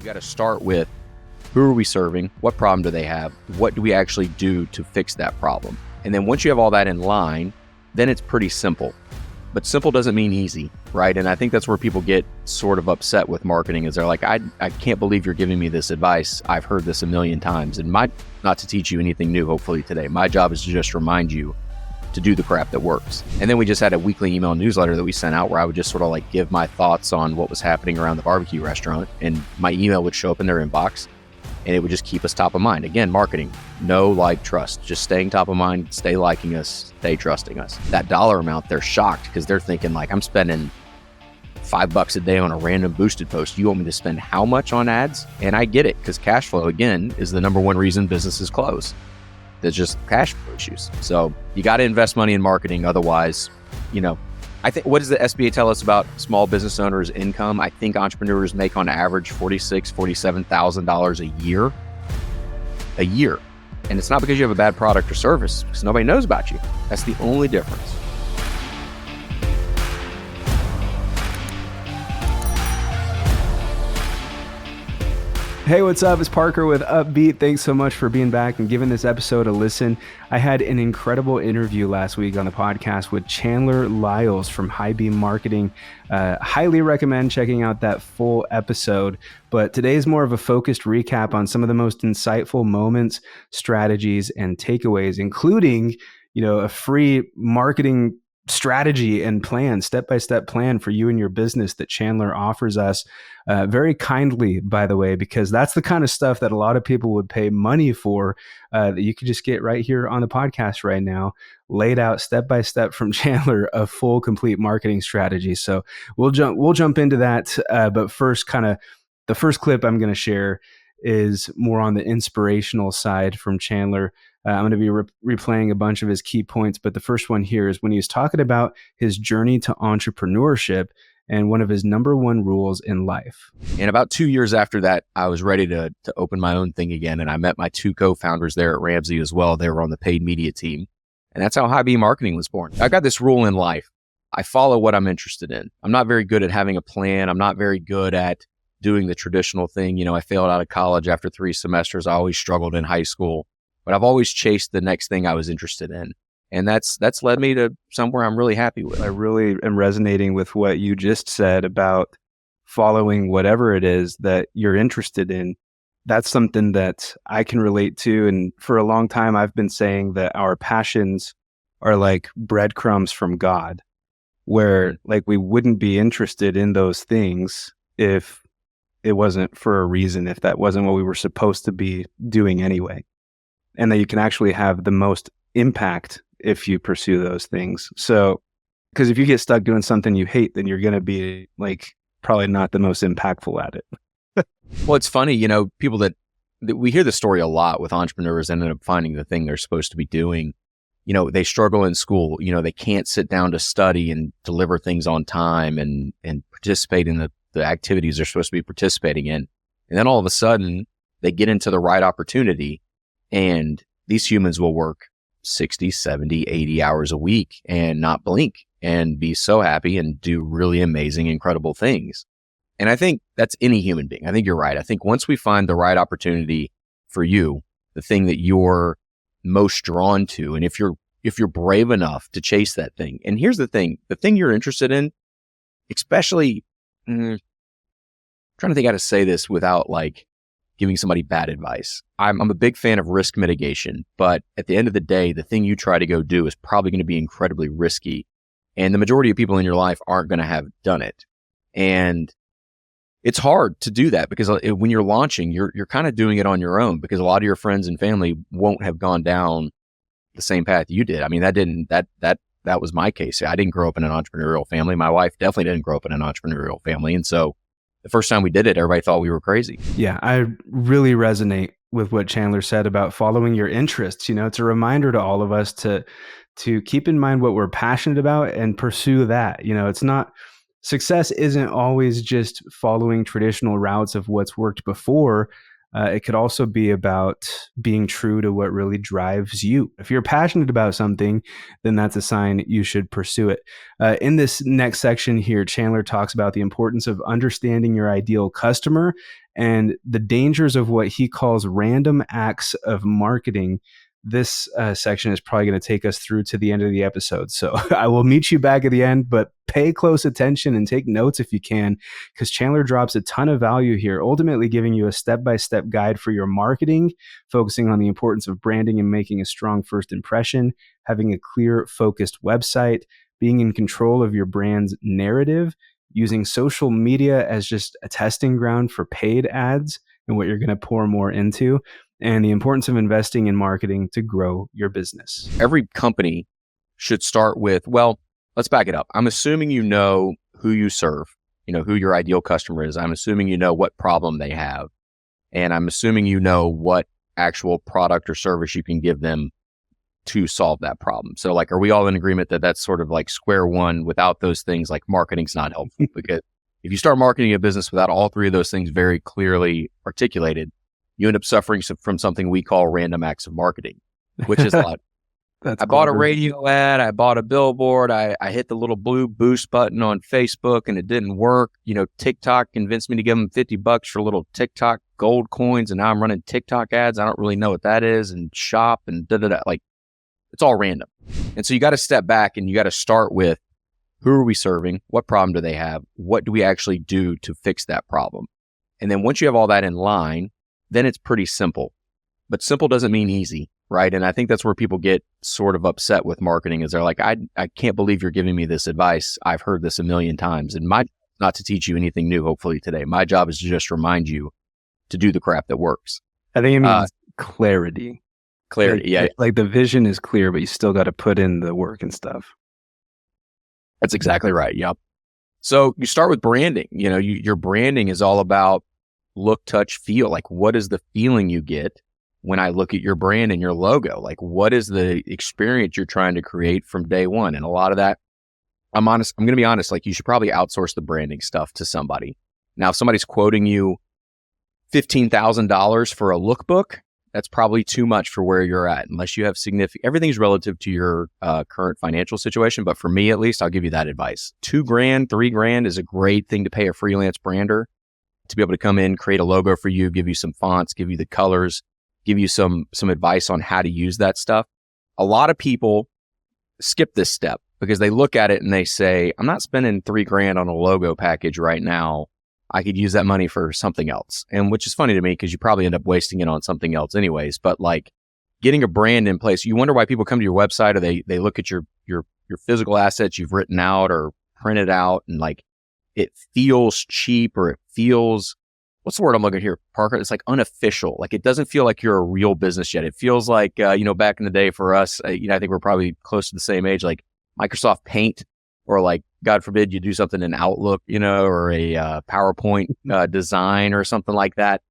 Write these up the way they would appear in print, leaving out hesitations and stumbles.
You got to start with who are we serving? What problem do they have? What do we actually do to fix that problem? And then once you have all that in line, then it's pretty simple. But simple doesn't mean easy, right? And I think that's where people get sort of upset with marketing is they're like, I can't believe you're giving me this advice. I've heard this a million times. And not to teach you anything new, hopefully today. My job is to just remind you to do the crap that works. And then we just had a weekly email newsletter that we sent out where I would just sort of like give my thoughts on what was happening around the barbecue restaurant. And my email would show up in their inbox and it would just keep us top of mind. Again, marketing, know, like, trust, just staying top of mind, stay liking us, stay trusting us. That dollar amount, they're shocked because they're thinking like, I'm spending $5 a day on a random boosted post. You want me to spend how much on ads? And I get it because cash flow, again, is the number one reason businesses close. There's just cash flow issues. So you got to invest money in marketing. Otherwise, I think, what does the SBA tell us about small business owners' income? I think entrepreneurs make on average $46,000, $47,000 a year. And it's not because you have a bad product or service, because nobody knows about you. That's the only difference. Hey, what's up? It's Parker with Upbeat. Thanks so much for being back and giving this episode a listen. I had an incredible interview last week on the podcast with Chandler Lyles from High Beam Marketing. Highly recommend checking out that full episode. But today is more of a focused recap on some of the most insightful moments, strategies, and takeaways, including, a free marketing strategy and plan, step-by-step plan for you and your business that Chandler offers us very kindly, by the way, because that's the kind of stuff that a lot of people would pay money for that you could just get right here on the podcast right now, laid out step-by-step from Chandler, a full, complete marketing strategy. So we'll jump into that. But first, kind of the first clip I'm going to share is more on the inspirational side from Chandler. I'm going to be replaying a bunch of his key points, but the first one here is when he was talking about his journey to entrepreneurship and one of his number one rules in life. And about 2 years after that, I was ready to open my own thing again. And I met my two co-founders there at Ramsey as well. They were on the paid media team. And that's how High Beam Marketing was born. I got this rule in life. I follow what I'm interested in. I'm not very good at having a plan. I'm not very good at doing the traditional thing. I failed out of college after 3 semesters. I always struggled in high school. But I've always chased the next thing I was interested in. And that's led me to somewhere I'm really happy with. I really am resonating with what you just said about following whatever it is that you're interested in. That's something that I can relate to. And for a long time, I've been saying that our passions are like breadcrumbs from God, where like we wouldn't be interested in those things if it wasn't for a reason, if that wasn't what we were supposed to be doing anyway. And that you can actually have the most impact if you pursue those things. So, because if you get stuck doing something you hate, then you're going to be like probably not the most impactful at it. Well, it's funny, people that we hear the story a lot with entrepreneurs ended up finding the thing they're supposed to be doing. They struggle in school. They can't sit down to study and deliver things on time and participate in the activities they're supposed to be participating in. And then all of a sudden, they get into the right opportunity. And these humans will work 60, 70, 80 hours a week and not blink and be so happy and do really amazing, incredible things. And I think that's any human being. I think you're right. I think once we find the right opportunity for you, the thing that you're most drawn to, and if you're brave enough to chase that thing. And here's the thing you're interested in, especially, I'm trying to think how to say this without like giving somebody bad advice. I'm a big fan of risk mitigation, but at the end of the day, the thing you try to go do is probably going to be incredibly risky. And the majority of people in your life aren't going to have done it. And it's hard to do that because when you're launching, you're kind of doing it on your own because a lot of your friends and family won't have gone down the same path you did. I mean, that was my case. I didn't grow up in an entrepreneurial family. My wife definitely didn't grow up in an entrepreneurial family. And so the first time we did it, everybody thought we were crazy. Yeah, I really resonate with what Chandler said about following your interests. It's a reminder to all of us to keep in mind what we're passionate about and pursue that. It's not, success isn't always just following traditional routes of what's worked before. It could also be about being true to what really drives you. If you're passionate about something, then that's a sign you should pursue it. In this next section here, Chandler talks about the importance of understanding your ideal customer and the dangers of what he calls random acts of marketing. This section is probably going to take us through to the end of the episode. So I will meet you back at the end, but pay close attention and take notes if you can, because Chandler drops a ton of value here, ultimately giving you a step-by-step guide for your marketing, focusing on the importance of branding and making a strong first impression, having a clear, focused website, being in control of your brand's narrative, using social media as just a testing ground for paid ads and what you're going to pour more into, and the importance of investing in marketing to grow your business. Every company should start with, well, let's back it up. I'm assuming you know who you serve, you know, who your ideal customer is. I'm assuming you know what problem they have. And I'm assuming you know what actual product or service you can give them to solve that problem. So like, are we all in agreement that that's sort of like square one? Without those things, like marketing's not helpful, because if you start marketing a business without all three of those things very clearly articulated, you end up suffering from something we call random acts of marketing, which is a lot. I bought a radio ad, I bought a billboard, I hit the little blue boost button on Facebook and it didn't work. You know, TikTok convinced me to give them $50 for little TikTok gold coins, and now I'm running TikTok ads. I don't really know what that is, and shop and da-da-da. Like, it's all random. And so you got to step back and you got to start with, who are we serving? What problem do they have? What do we actually do to fix that problem? And then once you have all that in line, then it's pretty simple. But simple doesn't mean easy, right? And I think that's where people get sort of upset with marketing, is they're like, I can't believe you're giving me this advice. I've heard this a million times. And my job is not to teach you anything new, hopefully today. My job is to just remind you to do the crap that works. I think it means clarity. Clarity, yeah. Like the vision is clear, but you still got to put in the work and stuff. That's exactly right. Yep. So you start with branding. You know, your branding is all about look, touch, feel. Like, what is the feeling you get when I look at your brand and your logo? Like, what is the experience you're trying to create from day one? And a lot of that, I'm going to be honest, like, you should probably outsource the branding stuff to somebody. Now, if somebody's quoting you $15,000 for a lookbook, that's probably too much for where you're at, unless you have significant, everything's relative to your current financial situation. But for me, at least, I'll give you that advice. $2,000, $3,000 is a great thing to pay a freelance brander to be able to come in, create a logo for you, give you some fonts, give you the colors, give you some advice on how to use that stuff. A lot of people skip this step because they look at it and they say, I'm not spending $3,000 on a logo package right now. I could use that money for something else. And which is funny to me because you probably end up wasting it on something else anyways. But like, getting a brand in place, you wonder why people come to your website, or they look at your physical assets you've written out or printed out, and like, it feels cheap, or it feels, what's the word I'm looking at here, Parker? It's like unofficial. Like, it doesn't feel like you're a real business yet. It feels like, back in the day for us, I think we're probably close to the same age, like Microsoft Paint, or like, God forbid you do something in Outlook, or a PowerPoint design or something like that.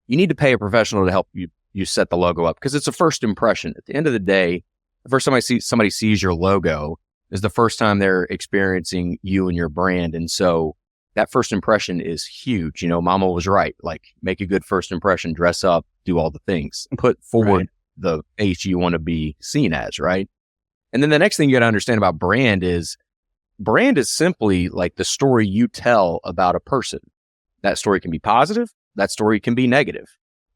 You need to pay a professional to help you set the logo up, because it's a first impression. At the end of the day, the first time somebody sees your logo is the first time they're experiencing you and your brand. And so that first impression is huge. Mama was right. Like, make a good first impression, dress up, do all the things, put forward the face you want to be seen as, right? And then the next thing you got to understand about brand is simply like the story you tell about a person. That story can be positive. That story can be negative.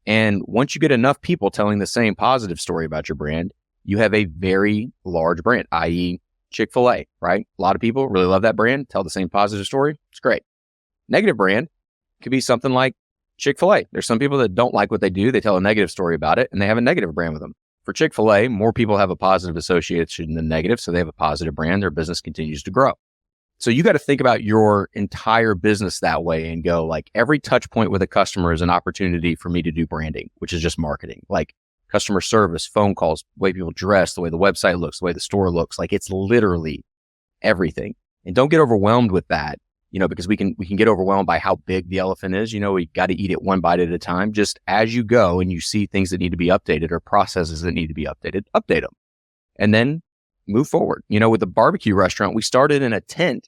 And once you get enough people telling the same positive story about your brand, you have a very large brand, i.e. Chick-fil-A, right? A lot of people really love that brand, tell the same positive story. It's great. Negative brand could be something like Chick-fil-A. There's some people that don't like what they do. They tell a negative story about it, and they have a negative brand with them. For Chick-fil-A, more people have a positive association than negative, so they have a positive brand. Their business continues to grow. So you got to think about your entire business that way and go, like, every touch point with a customer is an opportunity for me to do branding, which is just marketing. Like, customer service, phone calls, the way people dress, the way the website looks, the way the store looks. Like, it's literally everything. And don't get overwhelmed with that, because we can get overwhelmed by how big the elephant is. We got to eat it one bite at a time. Just as you go and you see things that need to be updated or processes that need to be updated, update them. And then move forward. With the barbecue restaurant, we started in a tent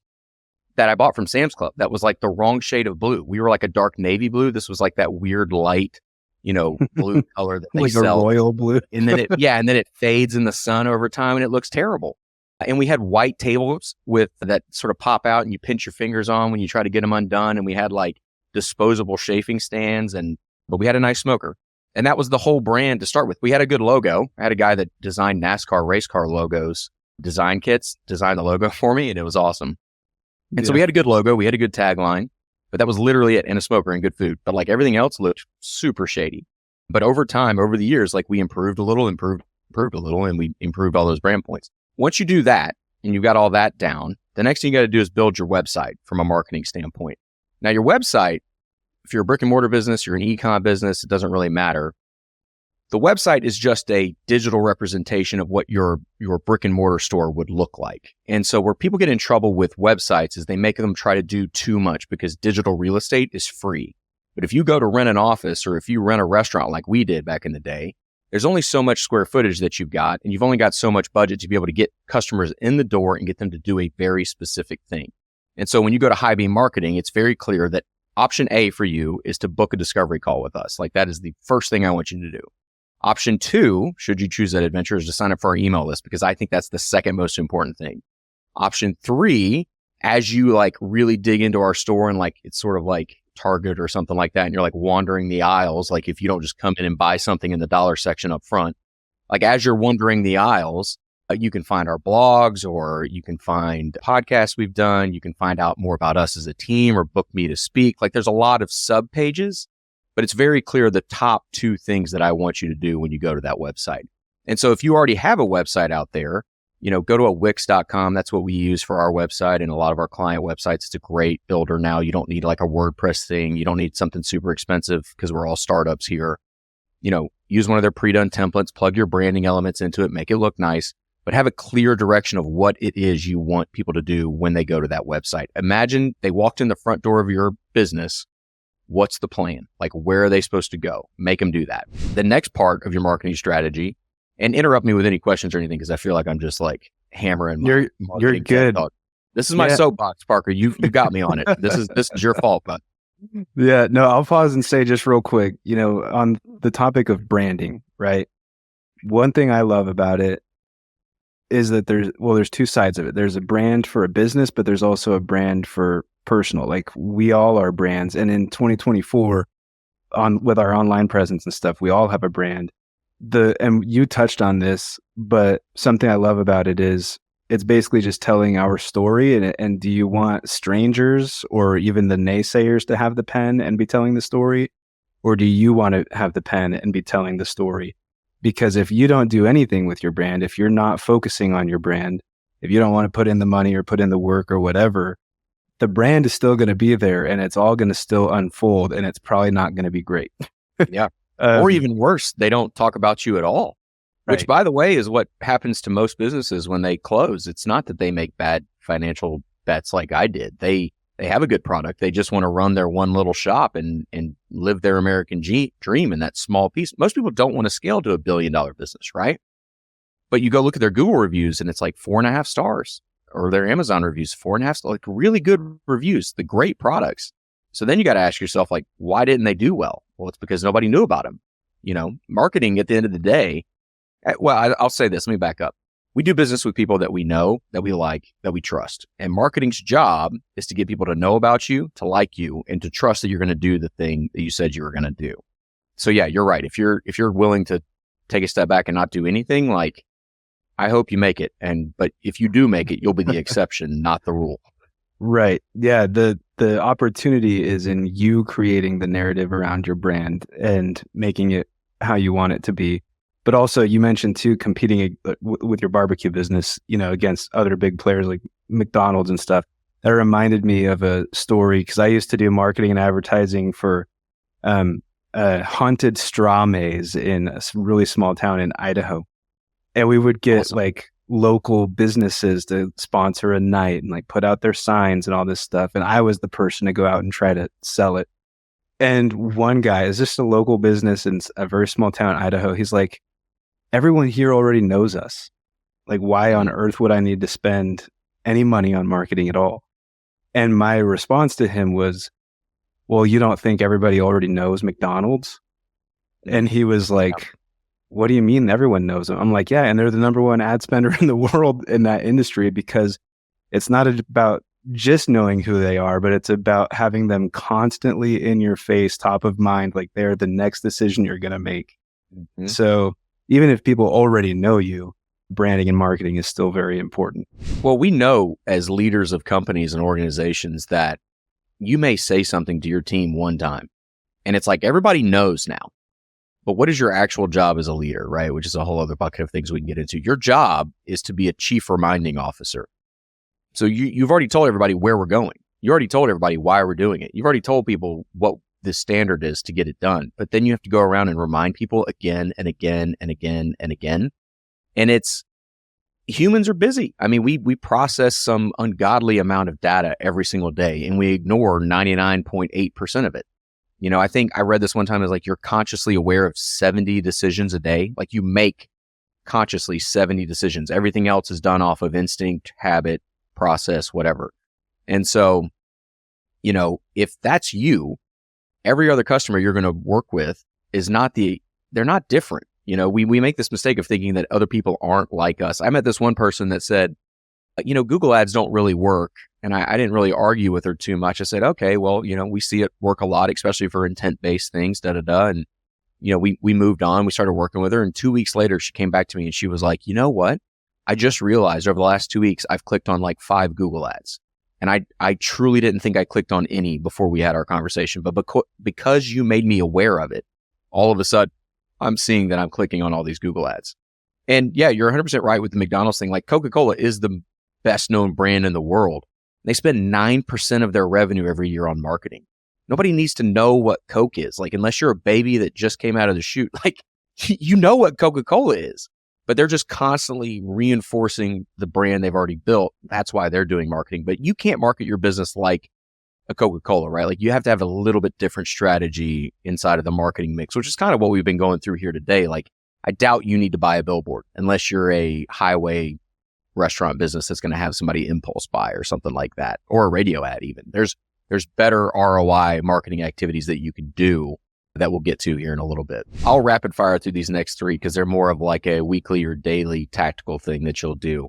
that I bought from Sam's Club that was like the wrong shade of blue. We were like a dark navy blue. This was like that weird light, blue color that they like sell. A royal blue. And then it fades in the sun over time and it looks terrible. And we had white tables with that sort of pop out and you pinch your fingers on when you try to get them undone. And we had like disposable chafing stands, but we had a nice smoker. And that was the whole brand to start with. We had a good logo. I had a guy that designed NASCAR race car logos, design kits, designed the logo for me, and it was awesome. And so we had a good logo, we had a good tagline, but that was literally it, and a smoker and good food. But like everything else looked super shady. But over time, over the years, like we improved a little, and we improved all those brand points. Once you do that and you've got all that down, the next thing you got to do is build your website from a marketing standpoint. Now your website, if you're a brick and mortar business, you're an e-com business, it doesn't really matter. The website is just a digital representation of what your brick and mortar store would look like. And so where people get in trouble with websites is they make them try to do too much because digital real estate is free. But if you go to rent an office or if you rent a restaurant like we did back in the day, there's only so much square footage that you've got, and you've only got so much budget to be able to get customers in the door and get them to do a very specific thing. And so when you go to High Beam Marketing, it's very clear that option A for you is to book a discovery call with us. Like that is the first thing I want you to do. Option 2, should you choose that adventure, is to sign up for our email list because I think that's the second most important thing. Option 3, as you like really dig into our store and like it's sort of like Target or something like that, and you're like wandering the aisles, like if you don't just come in and buy something in the dollar section up front, like as you're wandering the aisles, you can find our blogs or you can find podcasts we've done. You can find out more about us as a team or book me to speak. Like there's a lot of sub pages, but it's very clear the top 2 things that I want you to do when you go to that website. And so if you already have a website out there, go to a Wix.com. That's what we use for our website and a lot of our client websites. It's a great builder now. You don't need like a WordPress thing. You don't need something super expensive because we're all startups here. Use one of their pre-done templates, plug your branding elements into it, make it look nice, but have a clear direction of what it is you want people to do when they go to that website. Imagine they walked in the front door of your business. What's the plan? Like, where are they supposed to go? Make them do that. The next part of your marketing strategy, and interrupt me with any questions or anything, because I feel like I'm just like hammering. You're good. This is my soapbox, Parker. You got me on it. This is your fault, bud. Yeah, no, I'll pause and say just real quick, on the topic of branding, right? One thing I love about it is that there's 2 sides of it. There's a brand for a business, but there's also a brand for personal. Like we all are brands. And in 2024, with our online presence and stuff, we all have a brand. And you touched on this, but something I love about it is it's basically just telling our story. And do you want strangers or even the naysayers to have the pen and be telling the story? Or do you want to have the pen and be telling the story? Because if you don't do anything with your brand, if you're not focusing on your brand, if you don't want to put in the money or put in the work or whatever, the brand is still going to be there and it's all going to still unfold and it's probably not going to be great. Yeah. Or even worse, they don't talk about you at all, which right. By the way, is what happens to most businesses when they close. It's not that they make bad financial bets like I did. They have a good product. They just want to run their one little shop and live their American dream in that small piece. Most people don't want to scale to $1 billion business, right? But you go look at their Google reviews and it's like 4.5 stars, or their Amazon reviews, 4.5 stars, like really good reviews, the great products. So then you got to ask yourself, like, why didn't they do well? Well, it's because nobody knew about them. Marketing at the end of the day, I'll say this, let me back up. We do business with people that we know, that we like, that we trust. And marketing's job is to get people to know about you, to like you, and to trust that you're going to do the thing that you said you were going to do. So yeah, you're right. If you're willing to take a step back and not do anything, like, I hope you make it. But if you do make it, you'll be the exception, not the rule. Right. Yeah. The opportunity is in you creating the narrative around your brand and making it how you want it to be. But also you mentioned too, competing with your barbecue business, against other big players like McDonald's and stuff. That reminded me of a story because I used to do marketing and advertising for a haunted straw maze in a really small town in Idaho. And we would get like local businesses to sponsor a night and like put out their signs and all this stuff. And I was the person to go out and try to sell it. And one guy is just a local business in a very small town, Idaho. He's like, everyone here already knows us. Like, why on earth would I need to spend any money on marketing at all? And my response to him was, well, you don't think everybody already knows McDonald's? And he was like, what do you mean everyone knows them? I'm like, yeah, and they're the number 1 ad spender in the world in that industry because it's not about just knowing who they are, but it's about having them constantly in your face, top of mind, like they're the next decision you're going to make. Mm-hmm. So even if people already know you, branding and marketing is still very important. Well, we know as leaders of companies and organizations that you may say something to your team one time and it's like everybody knows now. But what is your actual job as a leader, right? Which is a whole other bucket of things we can get into. Your job is to be a chief reminding officer. So you've already told everybody where we're going. You already told everybody why we're doing it. You've already told people what the standard is to get it done. But then you have to go around and remind people again and again and again and again. And humans are busy. I mean, we process some ungodly amount of data every single day and we ignore 99.8% of it. You know, I think I read this one time as like you're consciously aware of 70 decisions a day. Like you make consciously 70 decisions. Everything else is done off of instinct, habit, process, whatever. And so, you know, if that's you, every other customer you're going to work with they're not different. You know, we make this mistake of thinking that other people aren't like us. I met this one person that said, you know, Google ads don't really work. And I didn't really argue with her too much. I said, okay, well, you know, we see it work a lot, especially for intent-based things, And, you know, we moved on. We started working with her. And 2 weeks later, she came back to me and she was like, you know what? I just realized over the last 2 weeks, I've clicked on like 5 Google ads. And I truly didn't think I clicked on any before we had our conversation. But because you made me aware of it, all of a sudden, I'm seeing that I'm clicking on all these Google ads. And yeah, you're 100% right with the McDonald's thing. Like Coca-Cola is the best known brand in the world. They spend 9% of their revenue every year on marketing. Nobody needs to know what Coke is. Like, unless you're a baby that just came out of the chute, like, you know what Coca-Cola is, but they're just constantly reinforcing the brand they've already built. That's why they're doing marketing. But you can't market your business like a Coca-Cola, right? Like, you have to have a little bit different strategy inside of the marketing mix, which is kind of what we've been going through here today. Like, I doubt you need to buy a billboard unless you're a highway restaurant business that's going to have somebody impulse buy or something like that, or a radio ad even. There's better ROI marketing activities that you can do that we'll get to here in a little bit. I'll rapid fire through these next 3 because they're more of like a weekly or daily tactical thing that you'll do.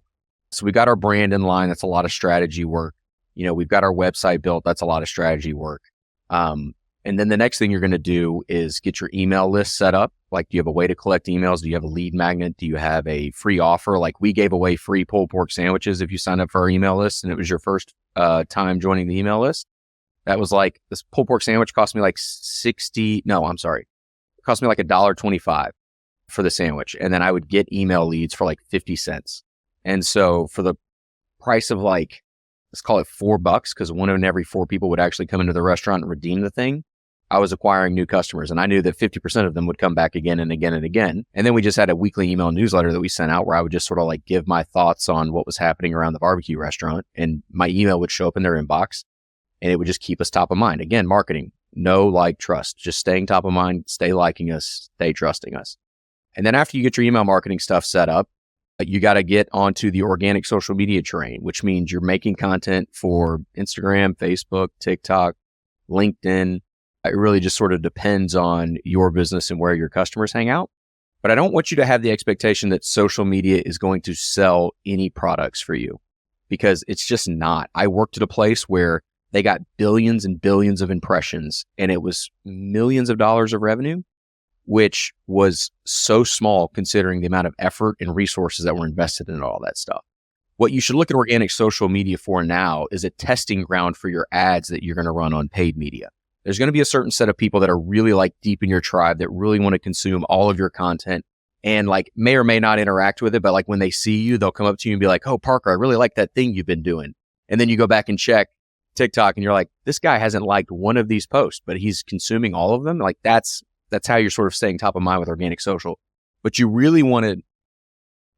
So we got our brand in line. That's a lot of strategy work. You know, we've got our website built. That's a lot of strategy work. And then the next thing you're going to do is get your email list set up. Like, do you have a way to collect emails? Do you have a lead magnet? Do you have a free offer? Like, we gave away free pulled pork sandwiches if you signed up for our email list and it was your first time joining the email list. That was like, this pulled pork sandwich cost me like it cost me like $1.25 for the sandwich. And then I would get email leads for like 50 cents. And so for the price of like, let's call it $4, because 1 in every 4 people would actually come into the restaurant and redeem the thing, I was acquiring new customers. And I knew that 50% of them would come back again and again and again. And then we just had a weekly email newsletter that we sent out where I would just sort of like give my thoughts on what was happening around the barbecue restaurant. And my email would show up in their inbox and it would just keep us top of mind. Again, marketing, know, like, trust, just staying top of mind, stay liking us, stay trusting us. And then after you get your email marketing stuff set up, you got to get onto the organic social media train, which means you're making content for Instagram, Facebook, TikTok, LinkedIn. It really just sort of depends on your business and where your customers hang out. But I don't want you to have the expectation that social media is going to sell any products for you, because it's just not. I worked at a place where they got billions and billions of impressions and it was millions of dollars of revenue, which was so small considering the amount of effort and resources that were invested in all that stuff. What you should look at organic social media for now is a testing ground for your ads that you're going to run on paid media. There's going to be a certain set of people that are really like deep in your tribe that really want to consume all of your content and like may or may not interact with it. But like when they see you, they'll come up to you and be like, "Oh, Parker, I really like that thing you've been doing." And then you go back and check TikTok and you're like, "This guy hasn't liked one of these posts, but he's consuming all of them." Like that's how you're sort of staying top of mind with organic social. But you really want to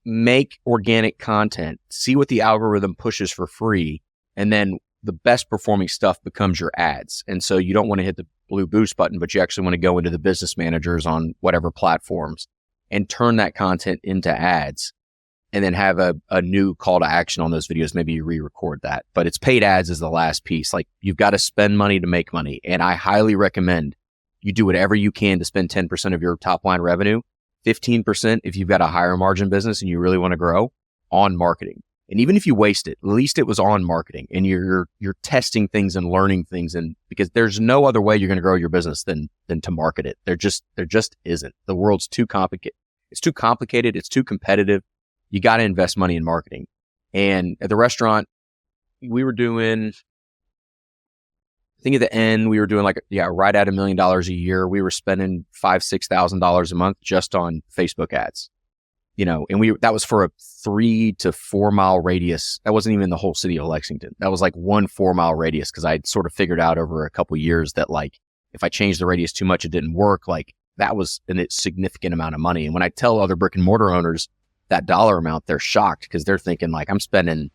make organic content, see what the algorithm pushes for free, and then the best performing stuff becomes your ads. And so you don't want to hit the blue boost button, but you actually want to go into the business managers on whatever platforms and turn that content into ads and then have a new call to action on those videos. Maybe you re-record that, but it's paid ads is the last piece. Like, you've got to spend money to make money. And I highly recommend you do whatever you can to spend 10% of your top line revenue, 15% if you've got a higher margin business and you really want to grow, on marketing. And even if you waste it, at least it was on marketing, and you're testing things and learning things. And because there's no other way you're going to grow your business than to market it. There just isn't. The world's too complicated. It's too complicated. It's too competitive. You got to invest money in marketing. And at the restaurant, we were doing, I think at the end, we were doing right at $1 million a year. We were spending $5,000-$6,000 a month just on Facebook ads, and that was for a 3 to 4 mile radius. That wasn't even the whole city of Lexington. That was like 1 4 mile radius. Cause I'd sort of figured out over a couple of years that if I changed the radius too much, it didn't work. That was a significant amount of money. And when I tell other brick and mortar owners that dollar amount, they're shocked because they're thinking I'm spending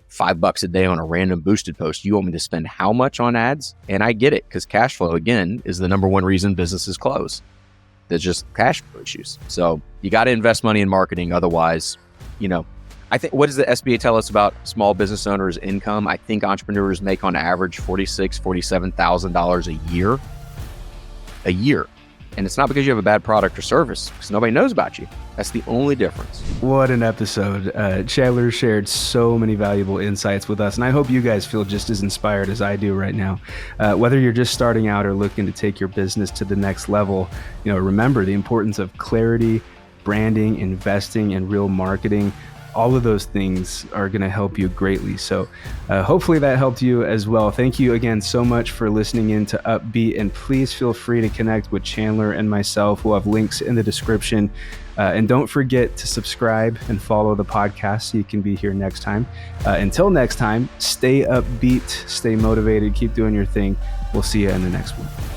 $5 a day on a random boosted post. You want me to spend how much on ads? And I get it, because cash flow, again, is the number one reason businesses close. There's just cash flow issues. So you got to invest money in marketing. Otherwise, I think, what does the SBA tell us about small business owners' income? I think entrepreneurs make on average $46,000, $47,000 a year. And it's not because you have a bad product or service, because nobody knows about you. That's the only difference. What an episode. Chandler shared so many valuable insights with us, and I hope you guys feel just as inspired as I do right now. Whether you're just starting out or looking to take your business to the next level, remember the importance of clarity, branding, investing, and real marketing. All of those things are going to help you greatly. So hopefully that helped you as well. Thank you again so much for listening in to Upbeat, and please feel free to connect with Chandler and myself. We'll have links in the description. And don't forget to subscribe and follow the podcast so you can be here next time. Until next time, stay upbeat, stay motivated, keep doing your thing. We'll see you in the next one.